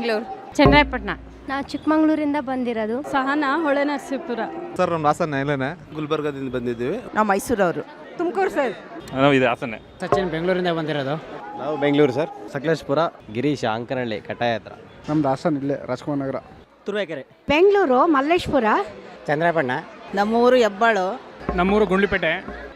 ಬೆಂಗಳೂರು. ಚನ್ನರಾಯಪಟ್ಟಣ. ನಾವು ಚಿಕ್ಕಮಂಗ್ಳೂರಿಂದ ಬಂದಿರೋದು. ಸಹನಾ ಹೊಳೆನರಸೀಪುರ. ಸರ್ ನಮ್ಮ ಹಾಸನ ಇಲ್ಲೇನೆ. ಗುಲ್ಬರ್ಗದಿಂದ ಬಂದಿದ್ದೀವಿ. ನಾವು ಮೈಸೂರವರು. ತುಮಕೂರು ಸರ್. ನಾವು ಇದು ಹಾಸನ. ಸಚಿನ್ ಬೆಂಗಳೂರಿಂದ ಬಂದಿರೋದು. ನಾವು ಬೆಂಗಳೂರು ಸರ್. ಸಕಲೇಶ್ಪುರ, ಗಿರೀಶ, ಅಂಕನಹಳ್ಳಿ, ಕಟಾಯ ಹತ್ರ. ನಮ್ದು ಹಾಸನ ಇಲ್ಲೇ ರಾಜಕುಮಾರ್ ನಗರ. ತುರುವೇಕೆರೆ. ಬೆಂಗಳೂರು, ಮಲ್ಲೇಶ್ಪುರ. ಚಂದ್ರಪಟ್ಟಣ. ನಮ್ಮೂರು ಹೆಬ್ಬಾಳು. ನಮ್ಮೂರು ಗುಂಡ್ಲುಪೇಟೆ.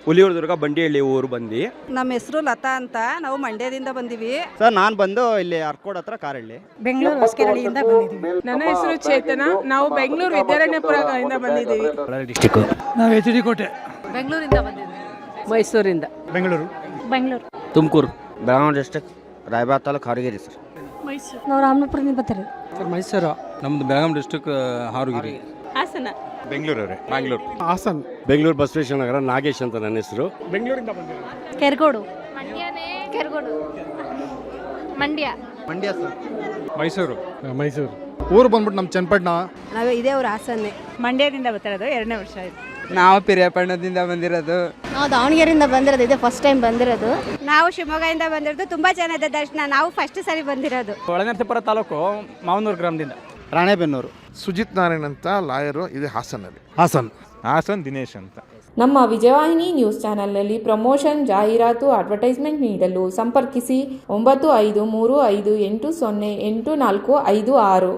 ಹುಲಿಯೂರು, ಬಂಡಿಹಳ್ಳಿ ಊರು ಬಂದು. ನಮ್ಮ ಹೆಸರು ಲತಾ ಅಂತ, ನಾವು ಮಂಡ್ಯದಿಂದ ಬಂದಿವಿ. ಸರ್ ನಾನು ಬಂದು ಇಲ್ಲಿ ಅರ್ಕೋಡ್ ಹತ್ರ ಕಾರಳ್ಳಿ. ಬೆಂಗಳೂರು ಹೊಸಕೆರಳಿಯಿಂದ ಬಂದಿದ್ದೀವಿ. ನನ್ನ ಹೆಸರು ಚೇತನ. ನಾವು ಬೆಂಗಳೂರು ವಿದ್ಯಾರಣ್ಯಪುರದಿಂದ ಬಂದಿದ್ದೀವಿ. ಡಿಸ್ಟಿಕ್. ನಾವು ಎಚ್ ಡಿ ಕೋಟೆ. ಬೆಂಗಳೂರಿಂದ ಬಂದಿದ್ದೀವಿ. ಮೈಸೂರಿಂದ. ಬೆಂಗಳೂರು. ಬೆಂಗಳೂರು. ತುಮಕೂರು. Belagavi district, Raybag taluk, Haragiri sir. ಮೈಸೂರು. ನಾವು ರಾಮನಪುರದಿಂದ ಬರ್ತಾರೆ. ಸರ್ ಮೈಸೂರು. ನಮ್ಮದು ಬೆಳಗಾಂ ಡಿಸ್ಟ್ರಿಕ್ಟ್, ಹಾರಗಿರಿ. ಹಾಸನ. ಬೆಂಗಳೂರವರೇ. ಬ್ಯಾಂಗ್ಳೂರು. ಹಾಸನ. ಬೆಂಗಳೂರು ಬಸವೇಶ್ವರ ನಗರ, ನಾಗೇಶ್ ಅಂತ ನನ್ನ ಹೆಸರು. ಬೆಂಗಳೂರಿಂದ ಬಂದಿರೋದು. ಕೆರಗೋಡು. ಕೆರಗೋಡು. ಮಂಡ್ಯ. ಮಂಡ್ಯ ಸರ್. ಮೈಸೂರು. ಮೈಸೂರು. ಊರು ಬಂದ್ಬಿಟ್ಟು ನಮ್ಮ ಚನ್ನಪಟ್ಟಣ. ನಾವು ಇದೇ ಊರು ಹಾಸನ್ನೇ. ಮಂಡ್ಯದಿಂದ ಬರ್ತಿರೋದು 2ನೇ ವರ್ಷ ಆಯ್ತು. ನಾವು ಪಿರಿಯಾಪಟ್ಟಣದಿಂದ ಬಂದಿರೋದು. ನಾವು ದಾವಣಗೆರೆಯಿಂದ ಬಂದಿರೋದು. ಇದೇ ಫಸ್ಟ್ ಟೈಮ್ ಬಂದಿರೋದು. ನಾವು ಶಿವಮೊಗ್ಗದಿಂದ ಬಂದಿರೋದು. ತುಂಬಾ ಚೆನ್ನಾಗಿದೆ ದರ್ಶನ. ನಾವು ಫಸ್ಟ್ ಸರಿ ಬಂದಿರೋದು. ಹೊಳೆನರಸೀಪುರ ತಾಲೂಕು, ಮಾವನೂರು ಗ್ರಾಮದಿಂದ. ರಾಣೆಬೆನ್ನೂರು. ಸುಜಿತ್ ನಾರಾಯಣ್ ಅಂತ ಲಾಯರು, ಇದು ಹಾಸನಲ್ಲಿ. ಹಾಸನ್ ದಿನೇಶ್ ಅಂತ. ನಮ್ಮ ವಿಜಯವಾಹಿನಿ ನ್ಯೂಸ್ ಚಾನೆಲ್ನಲ್ಲಿ ಪ್ರಮೋಷನ್, ಜಾಹೀರಾತು, ಅಡ್ವರ್ಟೈಸ್ಮೆಂಟ್ ನೀಡಲು ಸಂಪರ್ಕಿಸಿ 9535808456.